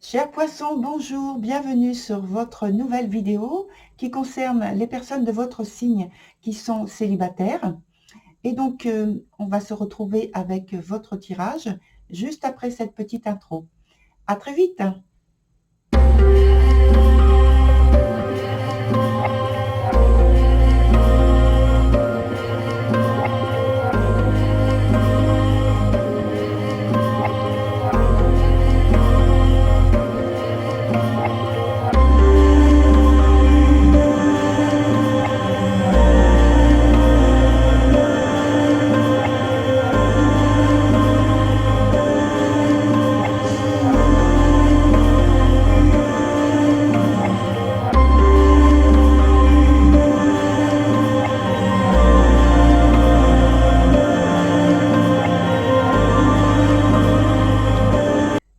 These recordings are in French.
Chers poissons, bonjour, bienvenue sur votre nouvelle vidéo qui concerne les personnes de votre signe qui sont célibataires. Et donc, on va se retrouver avec votre tirage juste après cette petite intro. À très vite!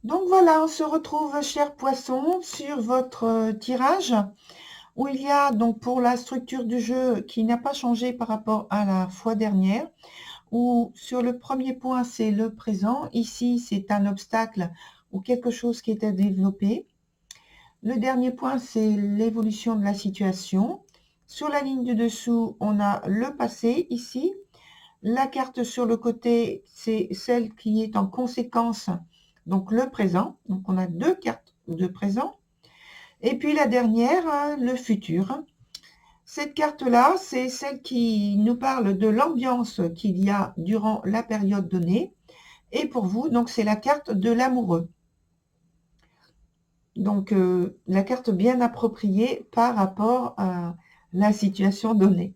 Donc voilà, on se retrouve, chers poissons, sur votre tirage où il y a donc pour la structure du jeu qui n'a pas changé par rapport à la fois dernière, où sur le premier point, c'est le présent. Ici, c'est un obstacle ou quelque chose qui est à développer. Le dernier point, c'est l'évolution de la situation. Sur la ligne du dessous, on a le passé ici. La carte sur le côté, c'est celle qui est en conséquence, donc le présent. Donc, on a deux cartes de présent. Et puis la dernière, le futur. Cette carte-là, c'est celle qui nous parle de l'ambiance qu'il y a durant la période donnée. Et pour vous, donc c'est la carte de l'amoureux. Donc, la carte bien appropriée par rapport à la situation donnée.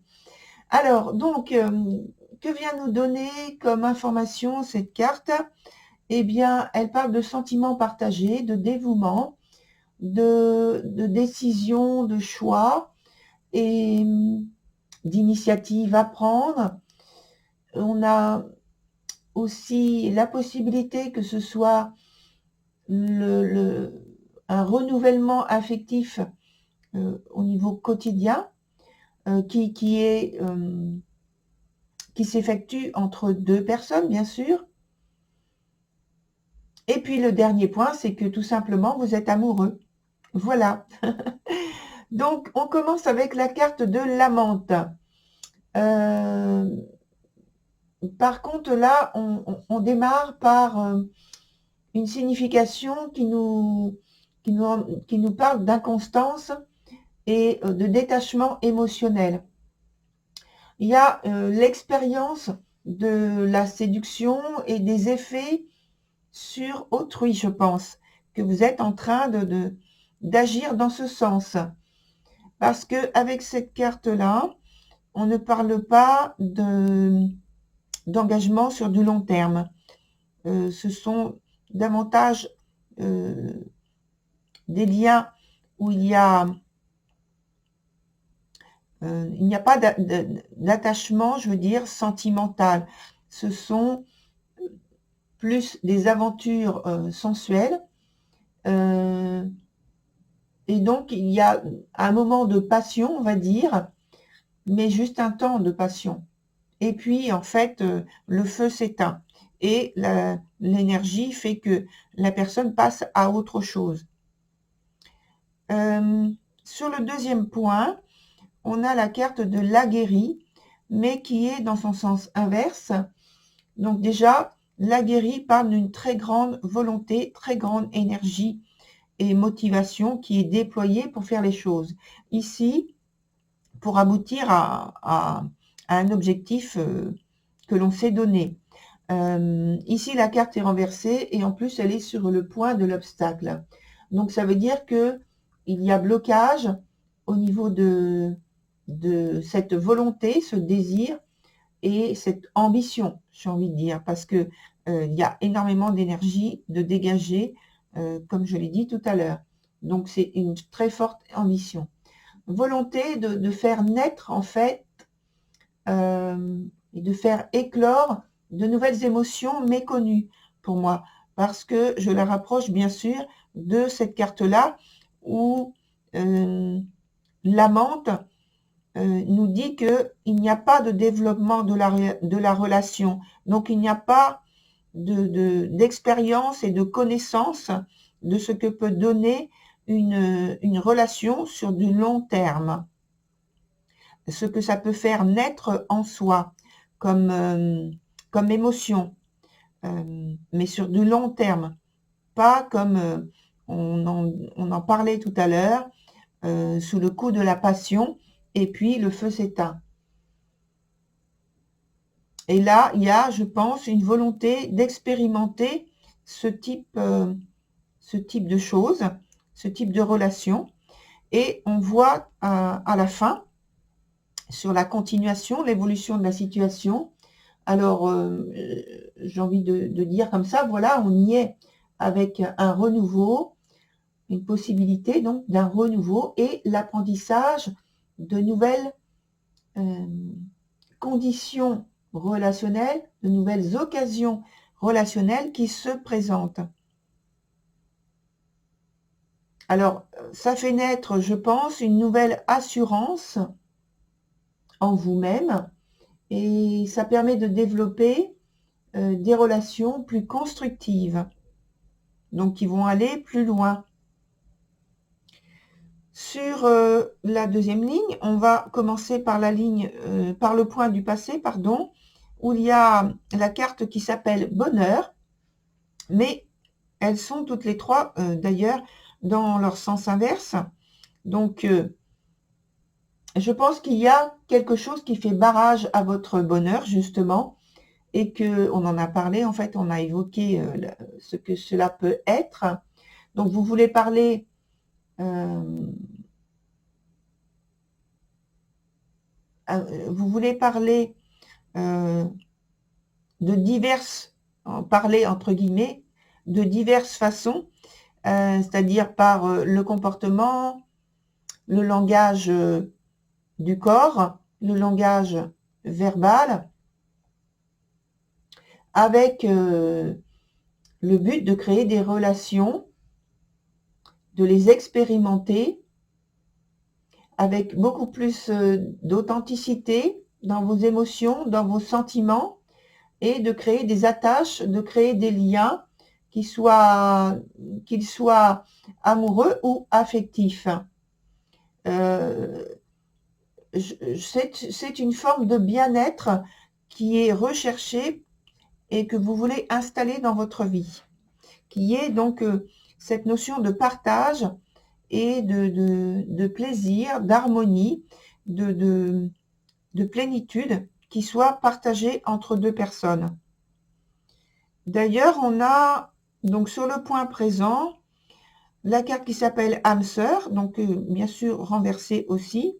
Alors, donc, que vient nous donner comme information cette carte? Eh bien, elle parle de sentiments partagés, de dévouement, de décision, de choix et d'initiative à prendre. On a aussi la possibilité que ce soit un renouvellement affectif au niveau quotidien qui s'effectue entre deux personnes, bien sûr. Et puis le dernier point, c'est que tout simplement, vous êtes amoureux. Voilà. Donc, on commence avec la carte de l'amante. Par contre, là, on démarre par une signification qui nous parle d'inconstance et de détachement émotionnel. Il y a l'expérience de la séduction et des effets sur autrui, je pense, que vous êtes en train d'agir dans ce sens. Parce que avec cette carte-là, on ne parle pas d'engagement sur du long terme. Ce sont davantage des liens où il n'y a pas d'attachement, je veux dire, sentimental. Ce sont plus des aventures sensuelles. Et donc, il y a un moment de passion, on va dire, mais juste un temps de passion. Et puis, en fait, le feu s'éteint. Et l'énergie fait que la personne passe à autre chose. Sur le deuxième point, on a la carte de l'aguerri, mais qui est dans son sens inverse. Donc déjà, l'aguerri parle d'une très grande volonté, très grande énergie et motivation qui est déployée pour faire les choses. Ici, pour aboutir à un objectif que l'on s'est donné. Ici, la carte est renversée et en plus, elle est sur le point de l'obstacle. Donc, ça veut dire que il y a blocage au niveau de cette volonté, ce désir et cette ambition, j'ai envie de dire, parce que il y a énormément d'énergie de dégager, comme je l'ai dit tout à l'heure. Donc, c'est une très forte ambition. Volonté de faire naître, en fait, et de faire éclore de nouvelles émotions méconnues pour moi, parce que je la rapproche bien sûr de cette carte-là où l'amante nous dit qu'il n'y a pas de développement de la relation, donc il n'y a pas d'expérience et de connaissances de ce que peut donner une relation sur du long terme. Ce que ça peut faire naître en soi comme émotion, mais sur du long terme. Pas comme on en parlait tout à l'heure, sous le coup de la passion, et puis le feu s'éteint. Et là, il y a, je pense, une volonté d'expérimenter ce type de choses, ce type de relation. Et on voit à la fin, sur la continuation, l'évolution de la situation. Alors, j'ai envie de dire comme ça, voilà, on y est avec un renouveau, une possibilité donc d'un renouveau et l'apprentissage de nouvelles conditions relationnelles, de nouvelles occasions relationnelles qui se présentent. Alors, ça fait naître, je pense, une nouvelle assurance en vous-même et ça permet de développer des relations plus constructives, donc qui vont aller plus loin. Sur la deuxième ligne, on va commencer par la ligne, par le point du passé, pardon, où il y a la carte qui s'appelle Bonheur, mais elles sont toutes les trois d'ailleurs dans leur sens inverse. Donc, je pense qu'il y a quelque chose qui fait barrage à votre bonheur, justement, et que on en a parlé, en fait, on a évoqué ce que cela peut être. Donc, vous voulez parler de diverses, parler entre guillemets, de diverses façons, c'est-à-dire par le comportement, le langage du corps, le langage verbal, avec le but de créer des relations, de les expérimenter avec beaucoup plus d'authenticité dans vos émotions, dans vos sentiments, et de créer des attaches, de créer des liens qu'ils soient amoureux ou affectifs. C'est une forme de bien-être qui est recherchée et que vous voulez installer dans votre vie, qui est donc cette notion de partage et de plaisir, d'harmonie, de plénitude qui soit partagée entre deux personnes. D'ailleurs, on a donc sur le point présent la carte qui s'appelle âme sœur, donc bien sûr renversée aussi.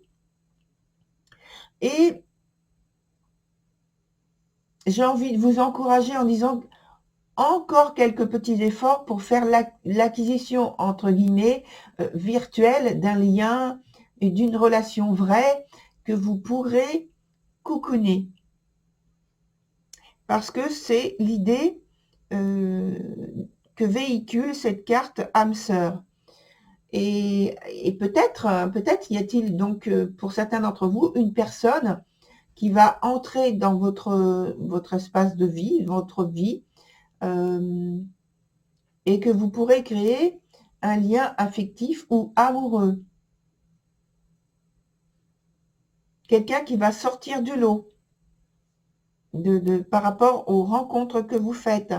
Et j'ai envie de vous encourager en disant encore quelques petits efforts pour faire l'acquisition, entre guillemets, virtuelle d'un lien et d'une relation vraie que vous pourrez cocooner. Parce que c'est l'idée que véhicule cette carte âme sœur. Et peut-être y a-t-il donc pour certains d'entre vous une personne qui va entrer dans votre espace de vie, votre vie, et que vous pourrez créer un lien affectif ou amoureux. Quelqu'un qui va sortir du lot par rapport aux rencontres que vous faites.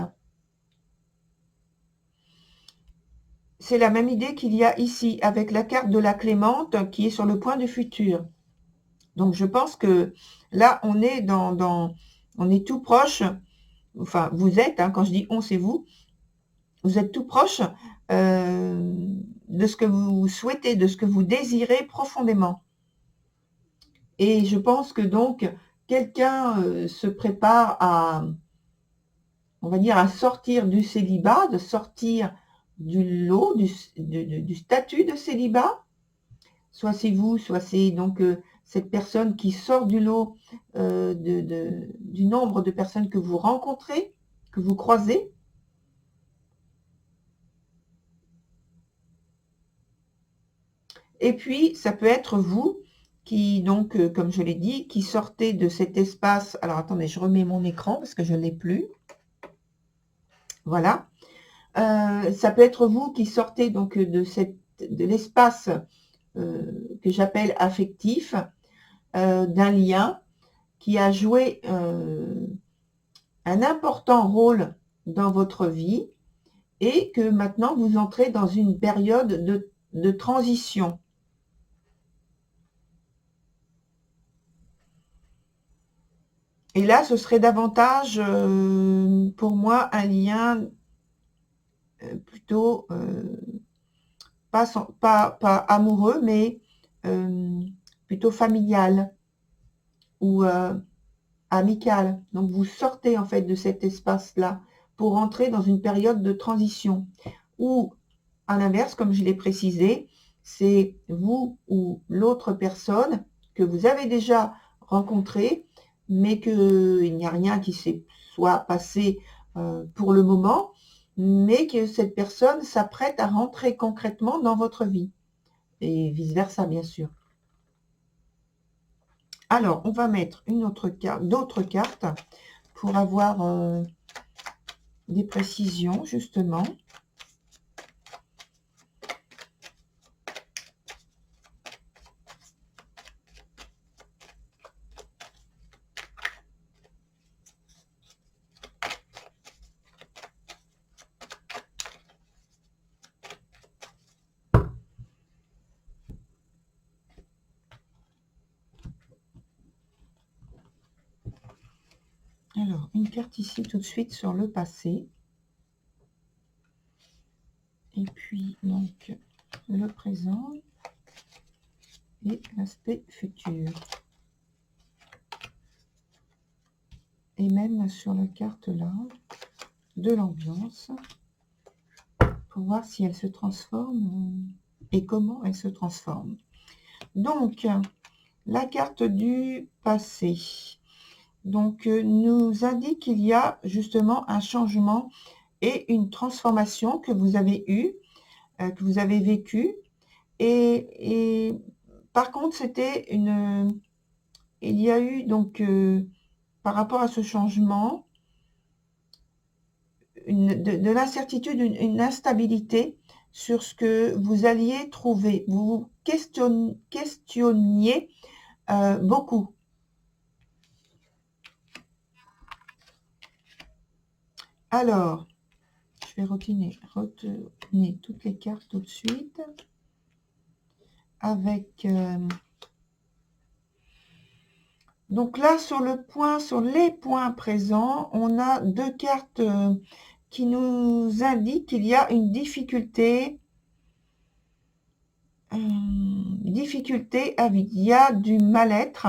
C'est la même idée qu'il y a ici avec la carte de la clémante qui est sur le point du futur. Donc je pense que là on est on est tout proche, enfin vous êtes, quand je dis on c'est vous êtes tout proche de ce que vous souhaitez, de ce que vous désirez profondément. Et je pense que donc quelqu'un se prépare à, on va dire, à sortir du célibat, de sortir du lot, du statut de célibat. Soit c'est vous, soit c'est donc cette personne qui sort du lot du nombre de personnes que vous rencontrez, que vous croisez. Et puis, ça peut être vous qui, donc, comme je l'ai dit, qui sortez de cet espace. Alors, attendez, je remets mon écran parce que je ne l'ai plus. Voilà. Ça peut être vous qui sortez donc de l'espace que j'appelle affectif, d'un lien qui a joué un important rôle dans votre vie et que maintenant vous entrez dans une période de transition. Et là, ce serait davantage pour moi un lien plutôt pas amoureux, mais plutôt familial ou amical. Donc vous sortez en fait de cet espace-là pour entrer dans une période de transition. Ou à l'inverse, comme je l'ai précisé, c'est vous ou l'autre personne que vous avez déjà rencontré, mais qu'il n'y a rien qui soit passé pour le moment, mais que cette personne s'apprête à rentrer concrètement dans votre vie. Et vice-versa, bien sûr. Alors, on va mettre une autre carte, d'autres cartes pour avoir des précisions, justement. Alors, une carte ici tout de suite sur le passé. Et puis, donc, le présent et l'aspect futur. Et même sur la carte là, de l'ambiance, pour voir si elle se transforme et comment elle se transforme. Donc, la carte du passé. Donc, nous indique qu'il y a justement un changement et une transformation que vous avez eue, que vous avez vécu. Et par contre, il y a eu donc, par rapport à ce changement, de l'incertitude, une instabilité sur ce que vous alliez trouver. Vous vous questionniez beaucoup. Alors, je vais retenir toutes les cartes tout de suite. Avec donc là, sur les points présents, on a deux cartes qui nous indiquent qu'il y a une difficulté à vivre. Il y a du mal-être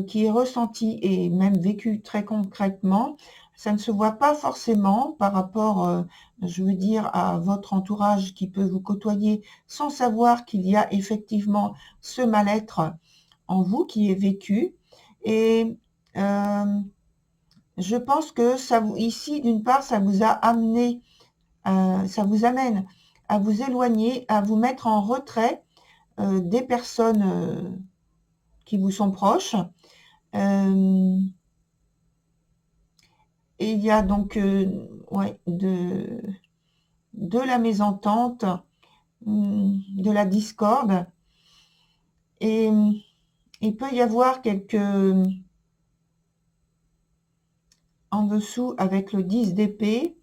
qui est ressenti et même vécu très concrètement. Ça ne se voit pas forcément par rapport, je veux dire, à votre entourage qui peut vous côtoyer sans savoir qu'il y a effectivement ce mal-être en vous qui est vécu. Et je pense que ici, d'une part, ça vous a amené, ça vous amène à vous éloigner, à vous mettre en retrait des personnes qui vous sont proches. Et il y a donc ouais, de la mésentente, de la discorde. Et il peut y avoir en dessous avec le 10 d'épée,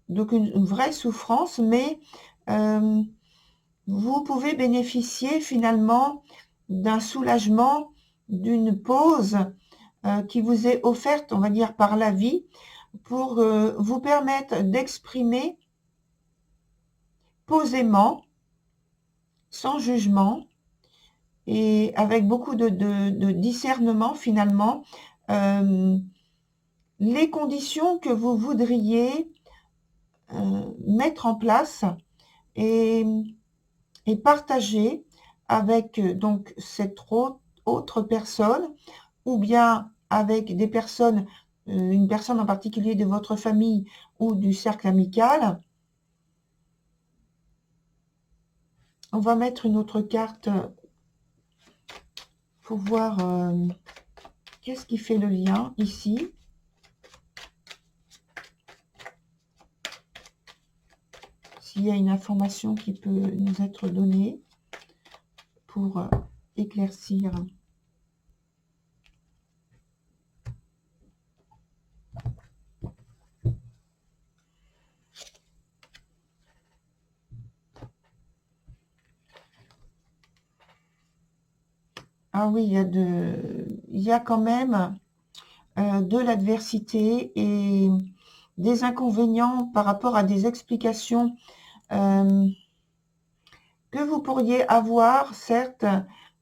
donc une vraie souffrance, mais vous pouvez bénéficier finalement d'un soulagement, d'une pause qui vous est offerte, on va dire, par la vie, pour vous permettre d'exprimer posément, sans jugement, et avec beaucoup de discernement finalement, les conditions que vous voudriez mettre en place et partager avec donc cette autre personne, ou bien avec des personnes, une personne en particulier de votre famille ou du cercle amical. On va mettre une autre carte pour voir qu'est-ce qui fait le lien ici. s'il y a une information qui peut nous être donnée pour éclaircir. Ah oui, il y a quand même de l'adversité et des inconvénients par rapport à des explications que vous pourriez avoir, certes,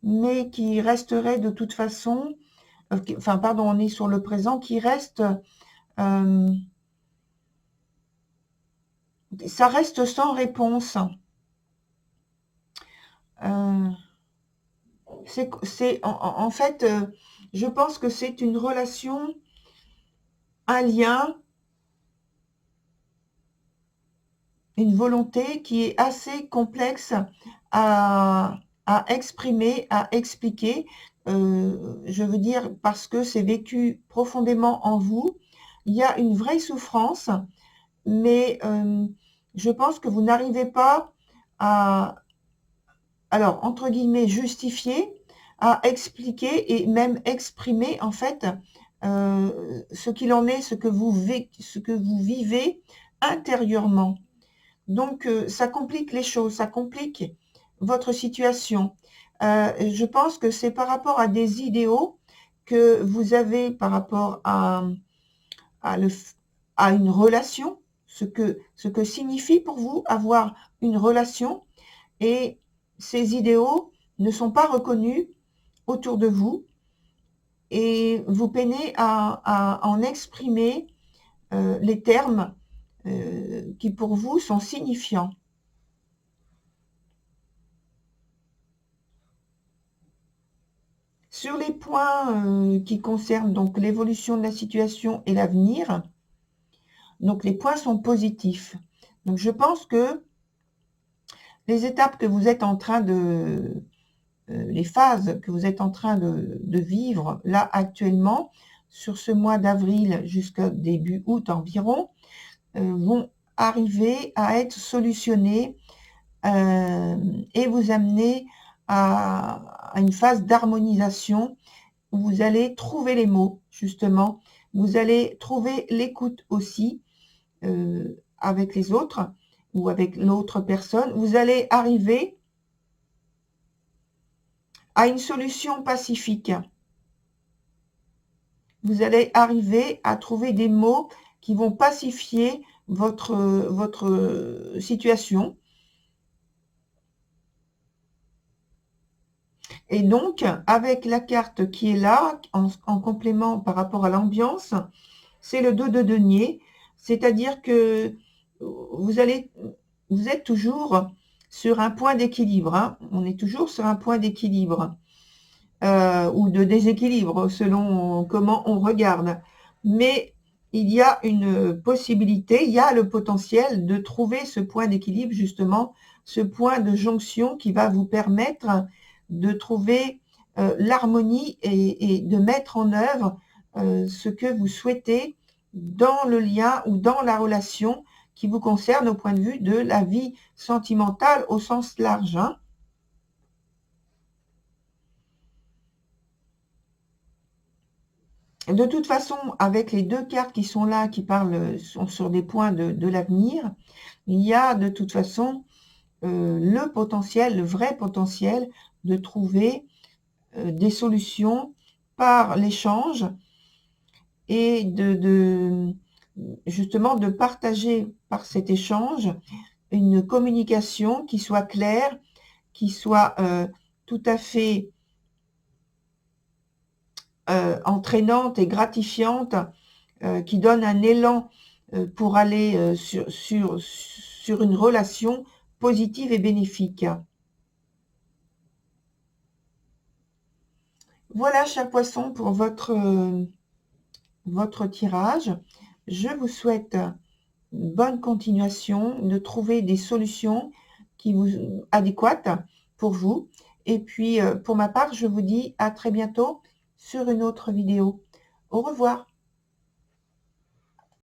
mais qui resteraient de toute façon, enfin, pardon, on est sur le présent, qui reste, ça reste sans réponse. En fait, je pense que c'est une relation, un lien, une volonté qui est assez complexe à exprimer, à expliquer. Je veux dire, parce que c'est vécu profondément en vous. Il y a une vraie souffrance, mais je pense que vous n'arrivez pas à, alors, entre guillemets, justifier, à expliquer et même exprimer, en fait, ce qu'il en est, ce que vous vivez intérieurement. Donc, ça complique les choses, ça complique votre situation. Je pense que c'est par rapport à des idéaux que vous avez par rapport à une relation, ce que signifie pour vous avoir une relation, et ces idéaux ne sont pas reconnus autour de vous et vous peinez à en exprimer les termes qui pour vous sont signifiants. Sur les points qui concernent donc l'évolution de la situation et l'avenir, donc les points sont positifs. Donc je pense que les étapes que vous êtes en train de, les phases que vous êtes en train de vivre là actuellement, sur ce mois d'avril jusqu'à début août environ, vont arriver à être solutionnées et vous amener à une phase d'harmonisation où vous allez trouver les mots, justement. Vous allez trouver l'écoute aussi avec les autres ou avec l'autre personne. Vous allez arriver à une solution pacifique. Vous allez arriver à trouver des mots qui vont pacifier votre situation. Et donc, avec la carte qui est là, en complément par rapport à l'ambiance, c'est le 2 de denier, c'est-à-dire que vous êtes toujours sur un point d'équilibre, hein. On est toujours sur un point d'équilibre ou de déséquilibre selon comment on regarde. Mais il y a une possibilité, il y a le potentiel de trouver ce point d'équilibre, justement, ce point de jonction qui va vous permettre de trouver l'harmonie et de mettre en œuvre ce que vous souhaitez dans le lien ou dans la relation qui vous concerne au point de vue de la vie sentimentale au sens large, hein. De toute façon, avec les deux cartes qui sont là, qui sont sur des points de l'avenir, il y a de toute façon le potentiel, le vrai potentiel de trouver des solutions par l'échange et justement de partager par cet échange une communication qui soit claire, qui soit tout à fait entraînante et gratifiante, qui donne un élan pour aller sur une relation positive et bénéfique. Voilà, chers poissons, pour votre tirage. Je vous souhaite une bonne continuation, de trouver des solutions adéquates pour vous. Et puis, pour ma part, je vous dis à très bientôt sur une autre vidéo. Au revoir.